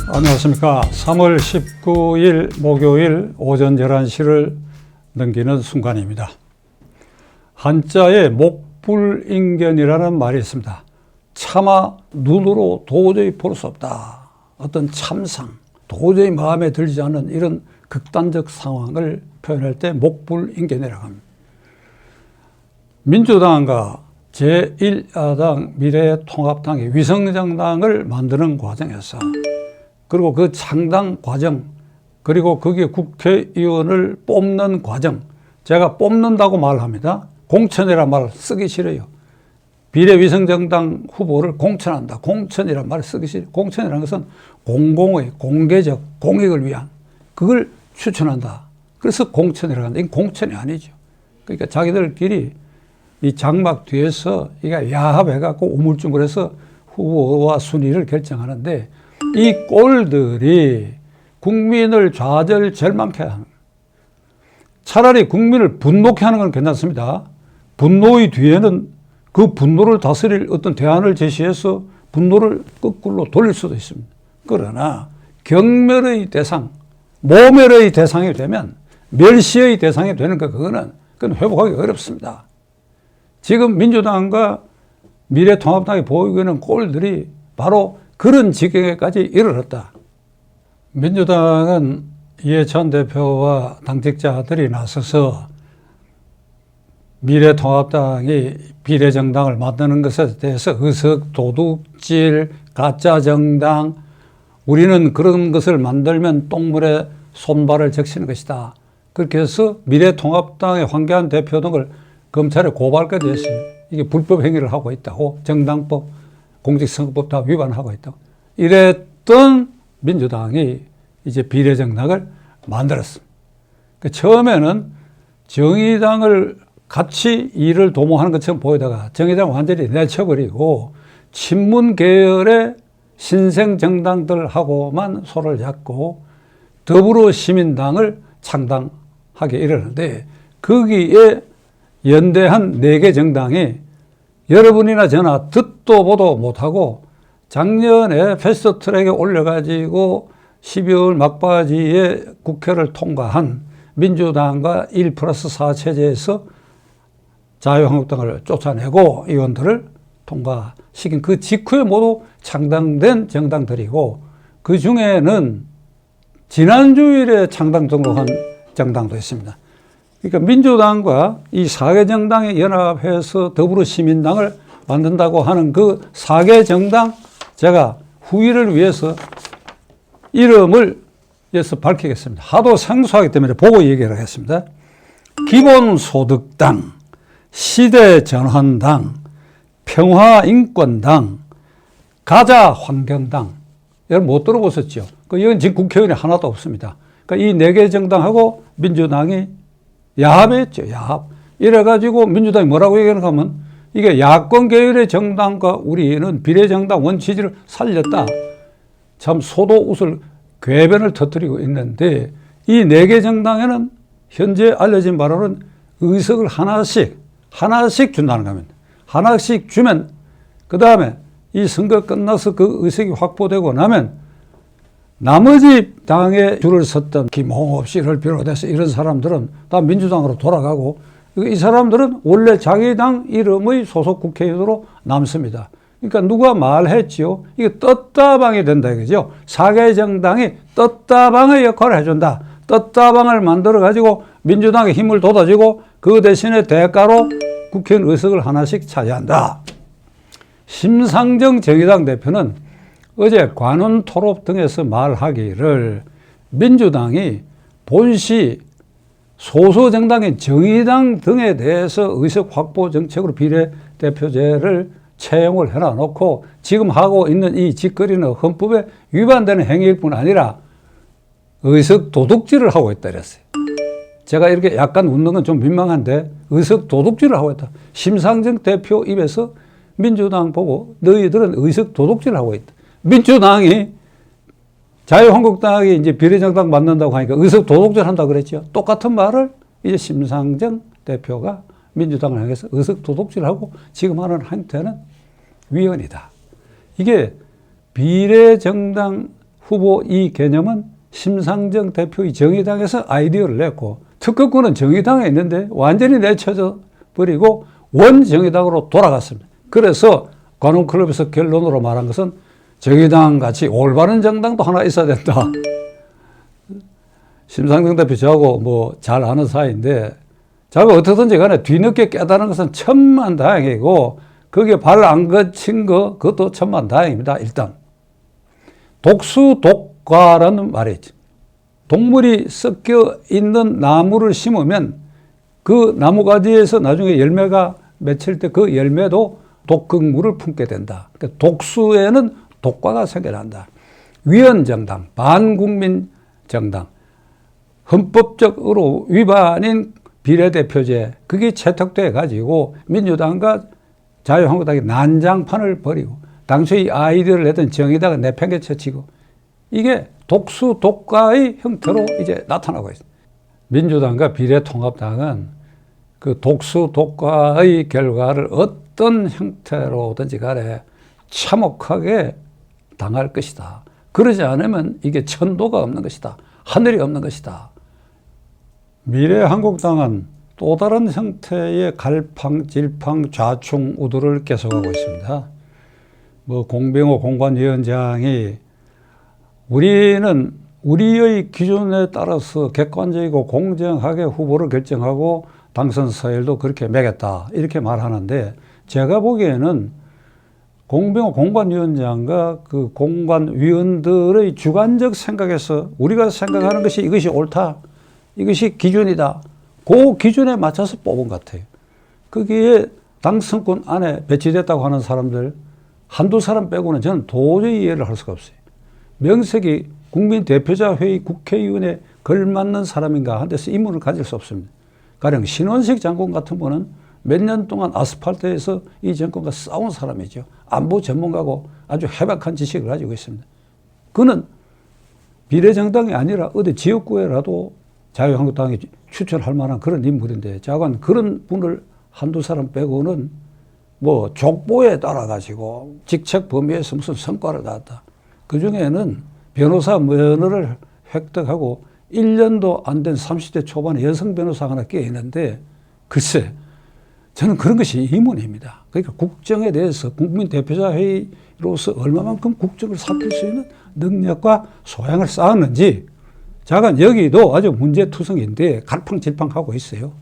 안녕하십니까. 3월 19일 목요일 오전 11시를 넘기는 순간입니다. 한자에 목불인견이라는 말이 있습니다. 차마 눈으로 도저히 볼 수 없다. 어떤 참상, 도저히 마음에 들지 않는 이런 극단적 상황을 표현할 때 목불인견이라고 합니다. 민주당과 제1야당 미래통합당이 위성정당을 만드는 과정에서, 그리고 그 창당 과정, 그리고 거기에 국회의원을 뽑는 과정, 제가 뽑는다고 말합니다. 공천이라는 말 쓰기 싫어요. 비례위성정당 후보를 공천한다. 공천이라는 말을 쓰기 싫어요. 공천이라는 것은 공공의, 공개적, 공익을 위한 그걸 추천한다. 그래서 공천이라고 하는데 이건 공천이 아니죠. 그러니까 자기들끼리 이 장막 뒤에서 이게 야합해갖고 우물쭈물해서 후보와 순위를 결정하는데, 이 꼴들이 국민을 좌절절망케 하는, 차라리 국민을 분노케 하는 건 괜찮습니다. 분노의 뒤에는 그 분노를 다스릴 어떤 대안을 제시해서 분노를 거꾸로 돌릴 수도 있습니다. 그러나 경멸의 대상, 모멸의 대상이 되면, 멸시의 대상이 되는 거, 그건 회복하기 어렵습니다. 지금 민주당과 미래통합당이 보이고 있는 꼴들이 바로 그런 지경에까지 이르렀다. 민주당은 이해찬 대표와 당직자들이 나서서 미래통합당이 비례정당을 만드는 것에 대해서 의석 도둑질, 가짜정당, 우리는 그런 것을 만들면 똥물에 손발을 적시는 것이다. 그렇게 해서 미래통합당의 황교안 대표 등을 검찰에 고발까지 했어요. 이게 불법 행위를 하고 있다고, 정당법, 공직선거법 다 위반하고 있다고. 이랬던 민주당이 이제 비례정당을 만들었습니다. 처음에는 정의당을 같이 일을 도모하는 것처럼 보이다가 정의당 완전히 내쳐버리고 친문 계열의 신생 정당들하고만 손을 잡고 더불어시민당을 창당하게 이르는데, 거기에 연대한 4개 정당이 여러분이나 저나 듣도 보도 못하고 작년에 패스트트랙에 올려가지고 12월 막바지에 국회를 통과한 민주당과 1+4 체제에서 자유한국당을 쫓아내고 의원들을 통과시킨 그 직후에 모두 창당된 정당들이고, 그 중에는 지난주일에 창당 등록한 정당도 있습니다. 그러니까 민주당과 이 4개 정당이 연합해서 더불어시민당을 만든다고 하는 그 4개 정당, 제가 후위를 위해서 이름을 위해서 밝히겠습니다. 하도 생소하기 때문에 보고 얘기를 하겠습니다. 기본소득당, 시대전환당, 평화인권당, 가자환경당. 여러분 못 들어보셨죠? 이건 지금 국회의원이 하나도 없습니다. 그러니까 이 4개 정당하고 민주당이 야합했죠, 야합. 이래가지고 민주당이 뭐라고 얘기하는가 하면, 이게 야권 계열의 정당과 우리는 비례정당 원칙을 살렸다. 참 소도 웃을 궤변을 터뜨리고 있는데, 이 4개 정당에는 현재 알려진 바로는 의석을 하나씩 준다는 겁니다. 하나씩 주면, 그 다음에 이 선거 끝나서 그 의석이 확보되고 나면 나머지 당에 줄을 섰던 김홍업 씨를 비롯해서 이런 사람들은 다 민주당으로 돌아가고, 이 사람들은 원래 자기 당 이름의 소속 국회의원으로 남습니다. 그러니까 누가 말했지요? 이게 떴다방이 된다 이거죠. 4개 정당이 떴다방의 역할을 해준다. 떴다방을 만들어가지고 민주당의 힘을 돋아주고 그 대신에 대가로 국회의원 의석을 하나씩 차지한다. 심상정 정의당 대표는 어제 관훈 토론 등에서 말하기를, 민주당이 본시 소수정당인 정의당 등에 대해서 의석 확보 정책으로 비례대표제를 채용을 해놔놓고 지금 하고 있는 이 짓거리는 헌법에 위반되는 행위일 뿐 아니라 의석 도둑질을 하고 있다 그랬어요. 제가 이렇게 약간 웃는 건 좀 민망한데, 의석 도둑질을 하고 있다. 심상정 대표 입에서 민주당 보고 너희들은 의석 도둑질을 하고 있다. 민주당이 자유한국당이 이제 비례정당 만든다고 하니까 의석 도둑질 한다고 그랬죠. 똑같은 말을 이제 심상정 대표가 민주당을 향해서 의석 도둑질하고 지금 하는 행태는 위헌이다. 이게 비례정당 후보 이 개념은 심상정 대표의 정의당에서 아이디어를 냈고 특허권은 정의당에 있는데 완전히 내쳐져 버리고 원정의당으로 돌아갔습니다. 그래서 관훈클럽에서 결론으로 말한 것은 정의당 같이 올바른 정당도 하나 있어야 된다. 심상정 대표 저하고 뭐 잘 아는 사이인데 자가 어떻든지 간에 뒤늦게 깨달은 것은 천만다행이고 거기에 발 안 거친 거 그것도 천만다행입니다. 일단 독수독과라는 말이 있죠. 동물이 섞여 있는 나무를 심으면 그 나무가지에서 나중에 열매가 맺힐 때 그 열매도 독극물을 품게 된다. 그러니까 독수에는 독과가 생겨난다. 위헌정당, 반국민정당, 헌법적으로 위반인 비례대표제 그게 채택돼 가지고 민주당과 자유한국당이 난장판을 벌이고 당초에 아이디어를 내던 정의당은 내팽개쳐치고 이게 독수독과의 형태로 이제 나타나고 있습니다. 민주당과 비례통합당은 그 독수독과의 결과를 어떤 형태로든지 간에 참혹하게 당할 것이다. 그러지 않으면 이게 천도가 없는 것이다. 하늘이 없는 것이다. 미래한국당은 또 다른 형태의 갈팡질팡 좌충우돌을 계속하고 있습니다. 뭐 공병호 공관위원장이 우리는 우리의 기준에 따라서 객관적이고 공정하게 후보를 결정하고 당선 서열도 그렇게 매겼다 이렇게 말하는데 제가 보기에는 공병호 공관위원장과 그 공관위원들의 주관적 생각에서 우리가 생각하는 것이 이것이 옳다 이것이 기준이다 그 기준에 맞춰서 뽑은 것 같아요. 거기에 당선권 안에 배치됐다고 하는 사람들 한두 사람 빼고는 저는 도저히 이해를 할 수가 없어요. 명색이 국민대표자회의 국회의원에 걸맞는 사람인가 한 데서 의문을 가질 수 없습니다. 가령 신원식 장관 같은 분은 몇 년 동안 아스팔트에서 이 정권과 싸운 사람이죠. 안보 전문가고 아주 해박한 지식을 가지고 있습니다. 그는 비례정당이 아니라 어디 지역구에라도 자유한국당이 추천할 만한 그런 인물인데 자관 그런 분을 한두 사람 빼고는 뭐 족보에 따라 가지고 직책 범위에서 무슨 성과를 낳았다. 그 중에는 변호사 면허를 획득하고 1년도 안 된 30대 초반에 여성 변호사가 하나 껴 있는데 글쎄 저는 그런 것이 의문입니다. 그러니까 국정에 대해서 국민대표자회의로서 얼마만큼 국정을 살필 수 있는 능력과 소양을 쌓았는지 자관 여기도 아주 문제투성인데 갈팡질팡하고 있어요.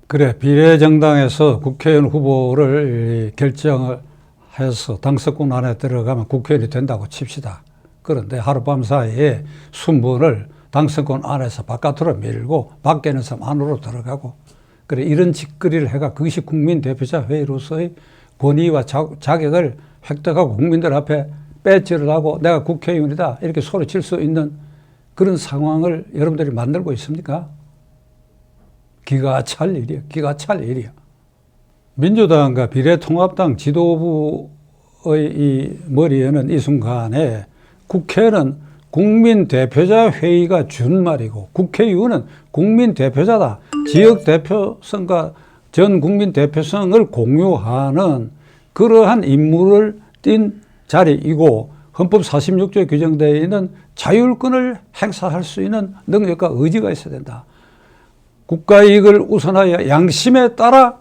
그래 비례정당에서 국회의원 후보를 결정을 해서 당선권 안에 들어가면 국회의원이 된다고 칩시다. 그런데 하룻밤 사이에 순번을 당선권 안에서 바깥으로 밀고 밖에 있는 사람 안으로 들어가고 그래 이런 짓거리를 해가 그것이 국민대표자 회의로서의 권위와 자격을 획득하고 국민들 앞에 배지를 하고 내가 국회의원이다 이렇게 소리칠 수 있는 그런 상황을 여러분들이 만들고 있습니까? 기가 찰 일이야. 기가 찰 일이야. 민주당과 비례통합당 지도부의 이 머리에는 이 순간에 국회는 국민대표자회의가 준 말이고 국회의원은 국민대표자다. 지역대표성과 전국민대표성을 공유하는 그러한 임무를 띈 자리이고 헌법 46조에 규정되어 있는 자율권을 행사할 수 있는 능력과 의지가 있어야 된다. 국가이익을 우선하여 양심에 따라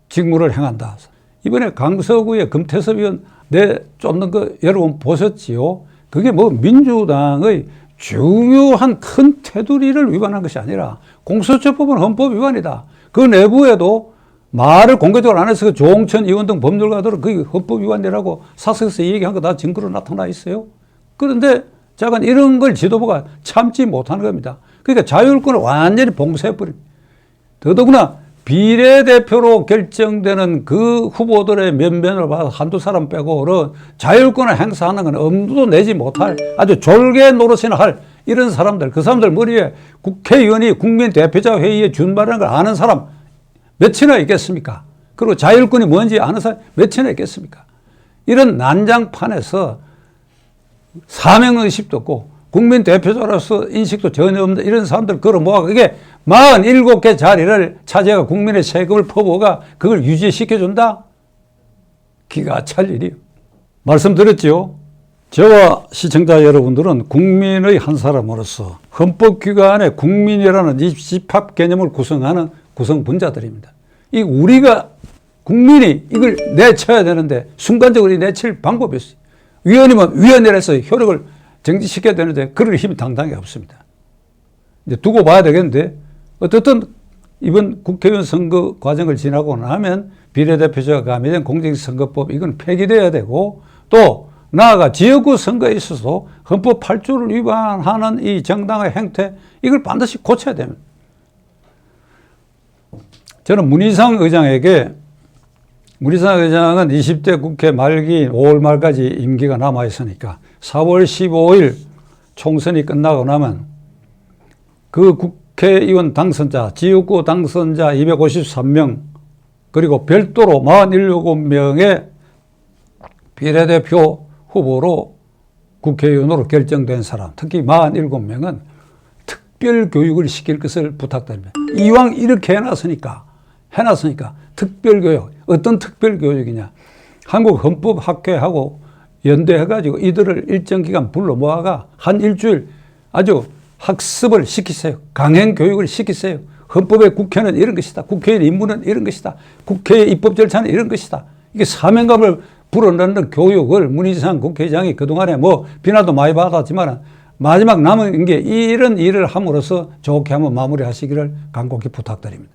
직무를 행한다. 이번에 강서구의 금태섭 의원 내쫓는 거 여러분 보셨지요? 그게 뭐 민주당의 중요한 큰 테두리를 위반한 것이 아니라 공수처법은 헌법 위반이다. 그 내부에도 말을 공개적으로 안 해서 조홍천 의원 등 법률가들은 그게 헌법 위반이라고 사석에서 얘기한 거 다 증거로 나타나 있어요. 그런데 잠깐 이런 걸 지도부가 참지 못하는 겁니다. 그러니까 자율권을 완전히 봉쇄해버립니다. 더더구나 비례대표로 결정되는 그 후보들의 면면을 봐서 한두 사람 빼고는 자율권을 행사하는 건 엄두도 내지 못할 아주 졸개 노릇이나 할 이런 사람들, 그 사람들 머리에 국회의원이 국민대표자회의에 준말하는 걸 아는 사람 몇이나 있겠습니까? 그리고 자율권이 뭔지 아는 사람 몇이나 있겠습니까? 이런 난장판에서 사명의식도 없고 국민 대표자로서 인식도 전혀 없는 이런 사람들 걸어 모아 그게 47개 자리를 차지해가 국민의 세금을 퍼부어가 그걸 유지시켜준다? 기가 찰 일이요. 말씀드렸죠. 저와 시청자 여러분들은 국민의 한 사람으로서 헌법기관의 국민이라는 이 집합 개념을 구성하는 구성분자들입니다. 이 우리가 국민이 이걸 내쳐야 되는데 순간적으로 내칠 방법이 없어요. 위원이면 위원회에서 효력을 정지시켜야 되는데 그럴 힘이 당당히 없습니다. 이제 두고 봐야 되겠는데 어떻든 이번 국회의원 선거 과정을 지나고 나면 비례대표제가 가미된 공직선거법 이건 폐기돼야 되고 또 나아가 지역구 선거에 있어서 헌법 8조를 위반하는 이 정당의 행태 이걸 반드시 고쳐야 됩니다. 저는 문희상 의장은 20대 국회 말기 5월 말까지 임기가 남아 있으니까 4월 15일 총선이 끝나고 나면 그 국회의원 당선자, 지역구 당선자 253명 그리고 별도로 47명의 비례대표 후보로 국회의원으로 결정된 사람, 특히 47명은 특별 교육을 시킬 것을 부탁드립니다. 이왕 이렇게 해놨으니까 특별 교육, 어떤 특별 교육이냐. 한국 헌법학회하고 연대해가지고 이들을 일정 기간 불러 모아가 한 일주일 아주 학습을 시키세요. 강행 교육을 시키세요. 헌법의 국회는 이런 것이다. 국회의 임무는 이런 것이다. 국회의 입법 절차는 이런 것이다. 이게 사명감을 불어넣는 교육을 문희상 국회의장이 그동안에 뭐 비난도 많이 받았지만 마지막 남은 게 이런 일을 함으로써 좋게 한번 마무리하시기를 간곡히 부탁드립니다.